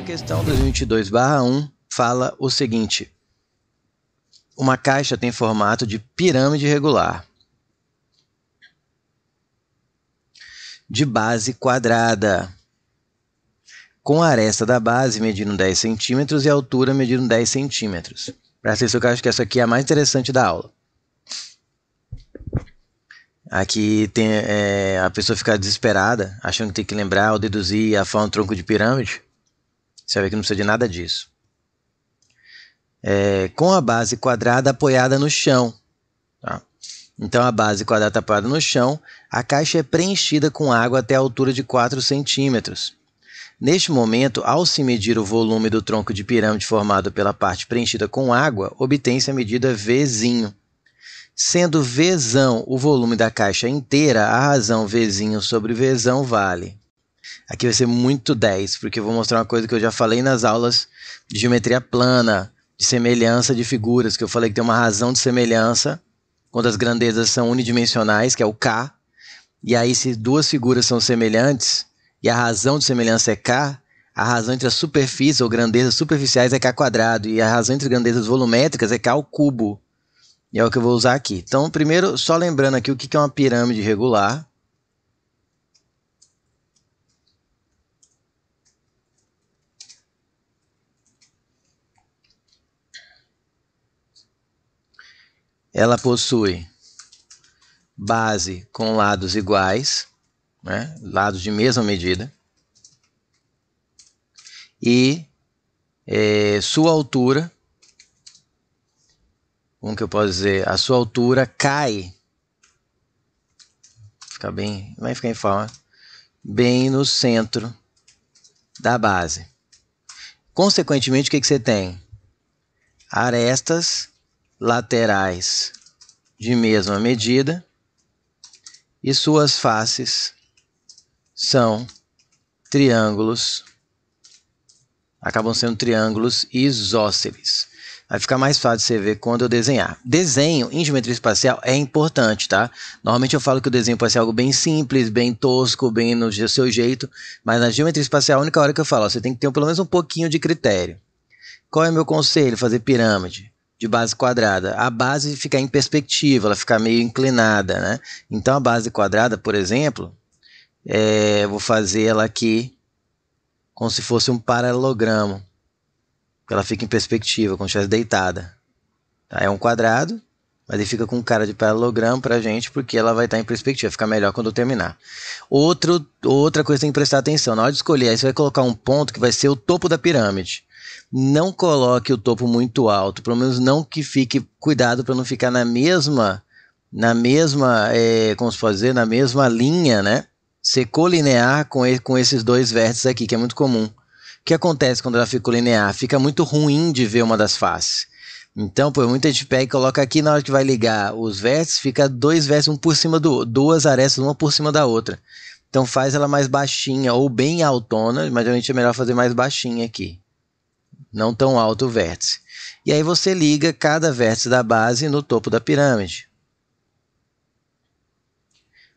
questão 2022/1 fala o seguinte: uma caixa tem formato de pirâmide regular, de base quadrada, com a aresta da base medindo 10 centímetros e a altura medindo 10 centímetros. Presta atenção que eu acho que essa aqui é a mais interessante da aula. Aqui tem a pessoa ficar desesperada, achando que tem que lembrar ou deduzir a forma do tronco de pirâmide. Você vai ver que não precisa de nada disso. Com a base quadrada apoiada no chão. Tá? Então a base quadrada está apoiada no chão, a caixa é preenchida com água até a altura de 4 centímetros. Neste momento, ao se medir o volume do tronco de pirâmide formado pela parte preenchida com água, obtém-se a medida Vzinho. Sendo Vzão o volume da caixa inteira, a razão Vzinho sobre Vzão vale. Aqui vai ser muito 10, porque eu vou mostrar uma coisa que eu já falei nas aulas de geometria plana, de semelhança de figuras, que eu falei que tem uma razão de semelhança, quando as grandezas são unidimensionais, que é o K, e aí se duas figuras são semelhantes, e a razão de semelhança é K, a razão entre as superfícies ou grandezas superficiais é K quadrado, e a razão entre grandezas volumétricas é K ao cubo. E é o que eu vou usar aqui. Então, primeiro, só lembrando aqui o que é uma pirâmide regular. Ela possui base com lados iguais, né? Lados de mesma medida. E sua altura, como que eu posso dizer? A sua altura cai, vai ficar em forma, bem no centro da base. Consequentemente, o que você tem? Arestas laterais de mesma medida e suas faces são triângulos, acabam sendo triângulos isósceles. Vai ficar mais fácil de você ver quando eu desenhar. Desenho em geometria espacial é importante, tá? Normalmente eu falo que o desenho pode ser algo bem simples, bem tosco, bem no seu jeito, mas na geometria espacial a única hora que eu falo, ó, você tem que ter pelo menos um pouquinho de critério. Qual é o meu conselho? Fazer pirâmide de base quadrada. A base fica em perspectiva, ela fica meio inclinada, né? Então a base quadrada, por exemplo, vou fazer ela aqui como se fosse um paralelogramo. Ela fica em perspectiva, como se estivesse deitada. Tá? É um quadrado, mas ele fica com cara de paralelogramo pra gente, porque ela vai estar em perspectiva, fica melhor quando eu terminar. Outra coisa que tem que prestar atenção, na hora de escolher, aí você vai colocar um ponto que vai ser o topo da pirâmide. Não coloque o topo muito alto, pelo menos não que fique, cuidado para não ficar na mesma, como se pode dizer, na mesma linha, né? Ser colinear com esses dois vértices aqui, que é muito comum. O que acontece quando ela fica linear? Fica muito ruim de ver uma das faces. Então, muita gente pega e coloca aqui, na hora que vai ligar os vértices, fica dois vértices, duas arestas, uma por cima da outra. Então faz ela mais baixinha ou bem altona, mas geralmente é melhor fazer mais baixinha aqui. Não tão alto o vértice. E aí você liga cada vértice da base no topo da pirâmide.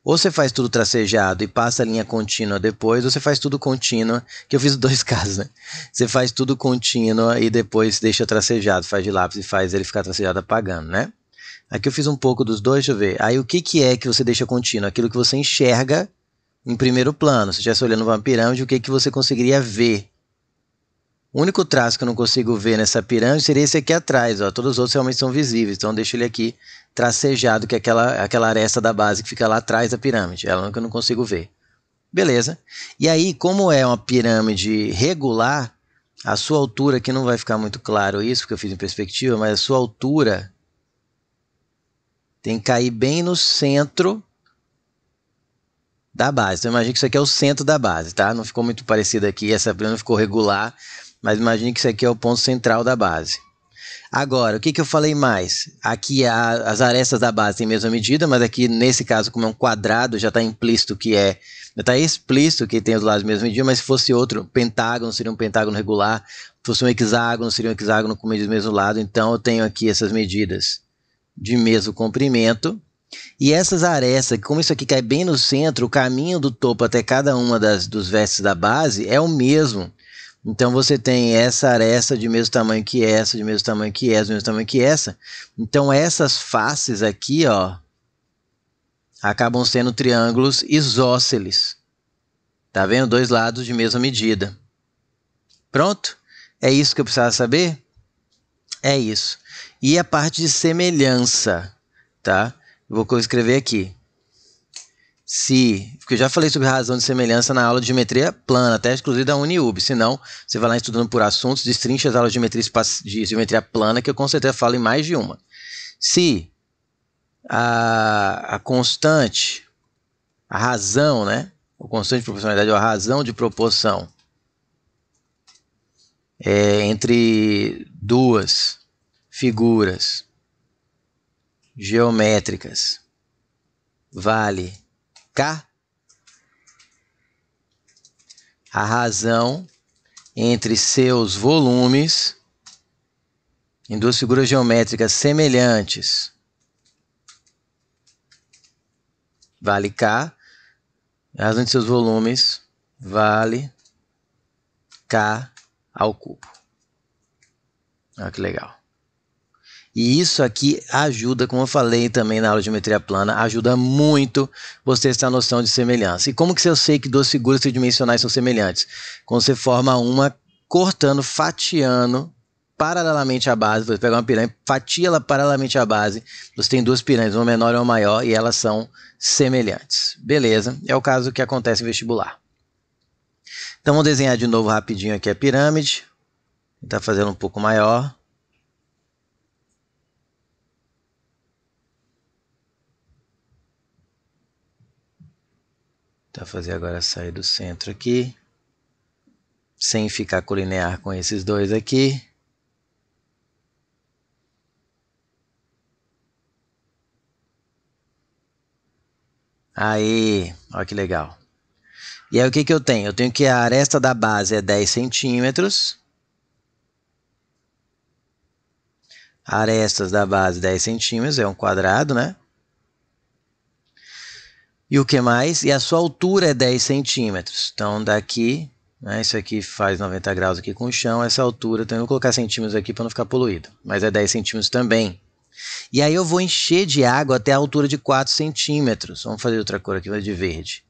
Ou você faz tudo tracejado e passa a linha contínua depois, ou você faz tudo contínua, que eu fiz dois casos, né? Você faz tudo contínua e depois deixa tracejado, faz de lápis e faz ele ficar tracejado apagando, né? Aqui eu fiz um pouco dos dois, deixa eu ver. Aí o que é que você deixa contínuo? Aquilo que você enxerga em primeiro plano. Se você estivesse olhando uma pirâmide, o que você conseguiria ver? O único traço que eu não consigo ver nessa pirâmide seria esse aqui atrás, ó. Todos os outros realmente são visíveis, então deixa ele aqui tracejado, que é aquela aresta da base que fica lá atrás da pirâmide, ela que eu não consigo ver. Beleza. E aí, como é uma pirâmide regular, a sua altura, aqui não vai ficar muito claro isso, porque eu fiz em perspectiva, mas a sua altura tem que cair bem no centro da base. Então imagine que isso aqui é o centro da base, tá? Não ficou muito parecido aqui, essa pirâmide ficou regular, mas imagine que isso aqui é o ponto central da base. Agora, o que eu falei mais? Aqui as arestas da base têm a mesma medida, mas aqui nesse caso, como é um quadrado, já está implícito que já está explícito que tem os lados da mesma medida, mas se fosse outro pentágono, seria um pentágono regular, se fosse um hexágono, seria um hexágono com medidas do mesmo lado, então eu tenho aqui essas medidas de mesmo comprimento, e essas arestas, como isso aqui cai bem no centro, o caminho do topo até cada uma dos vértices da base é o mesmo. Então você tem essa aresta de mesmo tamanho que essa, de mesmo tamanho que essa, de mesmo tamanho que essa. Então essas faces aqui, ó, acabam sendo triângulos isósceles. Tá vendo? Dois lados de mesma medida. Pronto? É isso que eu precisava saber? É isso. E a parte de semelhança, tá? Eu vou escrever aqui. Porque eu já falei sobre razão de semelhança na aula de geometria plana, até exclusive da UniUB. Se não, você vai lá estudando por assuntos, destrincha as aulas de geometria plana, que eu com certeza falo em mais de uma. Se a constante, a razão, né? A constante de proporcionalidade ou a razão de proporção entre duas figuras geométricas vale K, a razão entre seus volumes em duas figuras geométricas semelhantes vale K, a razão de seus volumes vale K ao cubo. Olha que legal. E isso aqui ajuda, como eu falei também na aula de geometria plana, ajuda muito você ter a noção de semelhança. E como que eu sei que duas figuras tridimensionais são semelhantes? Quando você forma uma cortando, fatiando paralelamente à base, você pega uma pirâmide, fatia ela paralelamente à base, você tem duas pirâmides, uma menor e uma maior, e elas são semelhantes. Beleza, é o caso que acontece em vestibular. Então vamos desenhar de novo rapidinho aqui a pirâmide. Vou tentar fazer ela um pouco maior. Vou fazer agora sair do centro aqui, sem ficar colinear com esses dois aqui. Aí, olha que legal. E aí o que eu tenho? Eu tenho que a aresta da base é 10 centímetros. Arestas da base 10 centímetros, é um quadrado, né? E o que mais? E a sua altura é 10 centímetros. Então, daqui, né, isso aqui faz 90 graus aqui com o chão, essa altura, então eu vou colocar centímetros aqui para não ficar poluído, mas é 10 centímetros também. E aí eu vou encher de água até a altura de 4 centímetros. Vamos fazer outra cor aqui, de verde.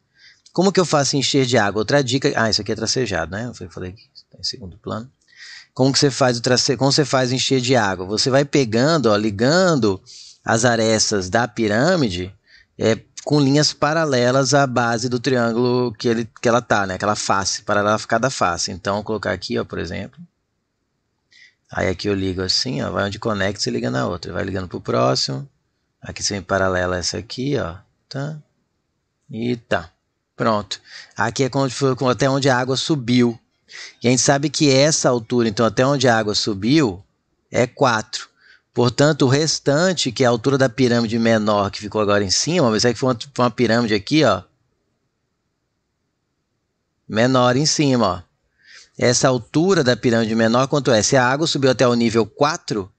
Como que eu faço encher de água? Outra dica, isso aqui é tracejado, né? Eu falei aqui, está em segundo plano. Como que você faz como você faz encher de água? Você vai pegando, ó, ligando as arestas da pirâmide, com linhas paralelas à base do triângulo que ela tá, né? Aquela face, paralela a cada face. Então, vou colocar aqui, ó, por exemplo. Aí aqui eu ligo assim, ó, vai onde conecta, você liga na outra. Vai ligando pro próximo. Aqui você vem paralela essa aqui, ó. Tá? E tá. Pronto. Aqui é até onde a água subiu. E a gente sabe que essa altura, então, até onde a água subiu, é 4. Portanto, o restante, que é a altura da pirâmide menor que ficou agora em cima, mas é que foi uma pirâmide aqui, ó, menor em cima, ó. Essa altura da pirâmide menor, quanto é? Se a água subiu até o nível 4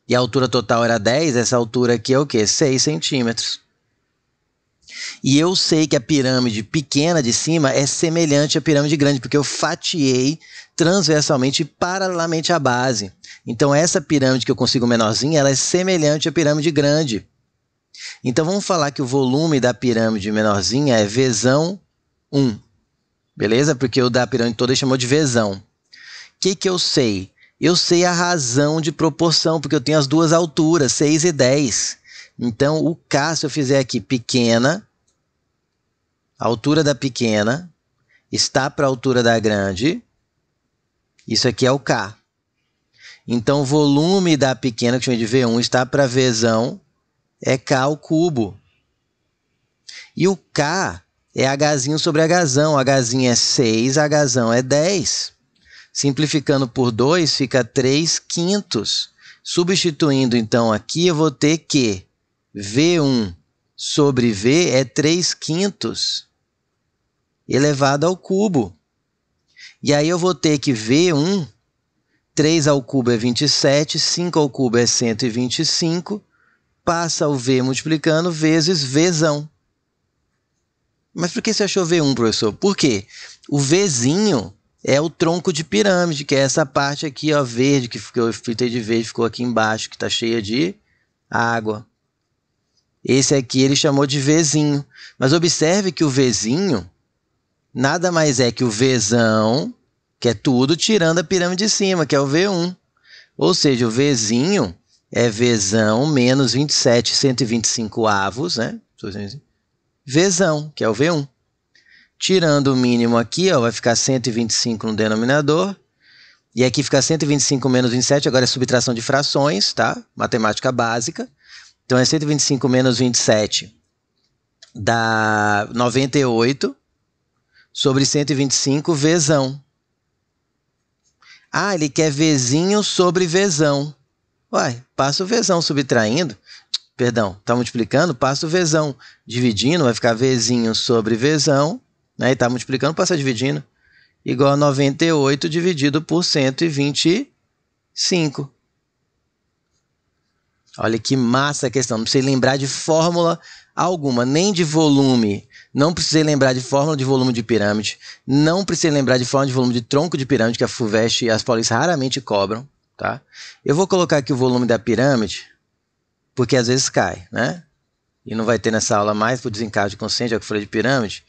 e a altura total era 10, essa altura aqui é o quê? 6 centímetros. E eu sei que a pirâmide pequena de cima é semelhante à pirâmide grande, porque eu fatiei transversalmente e paralelamente à base. Então essa pirâmide que eu consigo menorzinha, ela é semelhante à pirâmide grande. Então vamos falar que o volume da pirâmide menorzinha é Vzão 1. Beleza? Porque o da pirâmide toda ele chamou de Vzão. O que eu sei? Eu sei a razão de proporção, porque eu tenho as duas alturas, 6 e 10. Então o K, se eu fizer aqui pequena, a altura da pequena está para a altura da grande. Isso aqui é o K. Então, o volume da pequena, que eu chamo de V1, está para Vzão, é K ao cubo. E o K é Hzinho sobre Hzão. Hzinho é 6, Hzão é 10. Simplificando por 2, fica 3 quintos. Substituindo, então, aqui, eu vou ter que V1 sobre V é 3 quintos elevado ao cubo. E aí eu vou ter que V1, 3 ao cubo é 27, 5 ao cubo é 125, passa o V multiplicando vezes Vzão. Mas por que você achou V1, professor? Por quê? O Vzinho é o tronco de pirâmide, que é essa parte aqui, ó, verde, que eu fritei de verde, ficou aqui embaixo, que está cheia de água. Esse aqui ele chamou de Vzinho. Mas observe que o Vzinho nada mais é que o Vzão, que é tudo tirando a pirâmide de cima, que é o V1. Ou seja, o Vzinho é Vzão menos 27, 125 avos, né? Vzão, que é o V1. Tirando o mínimo aqui, ó, vai ficar 125 no denominador. E aqui fica 125 menos 27, agora é subtração de frações, tá? Matemática básica. Então é 125 menos 27 dá 98 sobre 125 Vzão. Ah, ele quer Vzinho sobre Vzão. Uai, passa o Vzão subtraindo. Perdão, tá multiplicando, passa o Vzão dividindo, vai ficar Vzinho sobre Vzão. Né? E tá multiplicando, passa dividindo. Igual a 98 dividido por 125. Olha que massa a questão. Não precisei lembrar de fórmula alguma, nem de volume. Não precisei lembrar de fórmula de volume de pirâmide. Não precisei lembrar de fórmula de volume de tronco de pirâmide, que a FUVEST e as polis raramente cobram. Tá? Eu vou colocar aqui o volume da pirâmide, porque às vezes cai, né? E não vai ter nessa aula mais, por desencargo de consciência, é o que eu falei de pirâmide.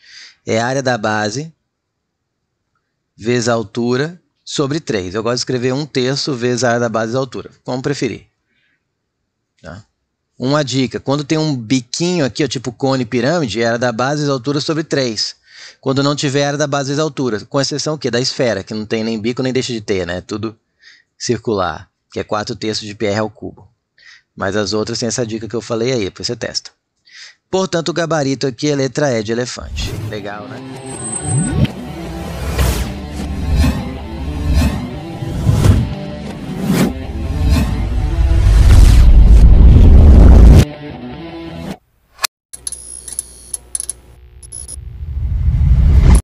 É a área da base vezes a altura sobre 3. Eu gosto de escrever 1/3 vezes a área da base vezes a altura, como preferir. Tá? Uma dica, quando tem um biquinho aqui, ó, tipo cone pirâmide, é a área da base vezes a altura sobre 3. Quando não tiver área da base vezes a altura, com exceção o quê? Da esfera, que não tem nem bico nem deixa de ter, né? Tudo circular, que é 4/3 de πr ao cubo. Mas as outras tem essa dica que eu falei aí, depois você testa. Portanto, o gabarito aqui é letra E de elefante. Legal, né?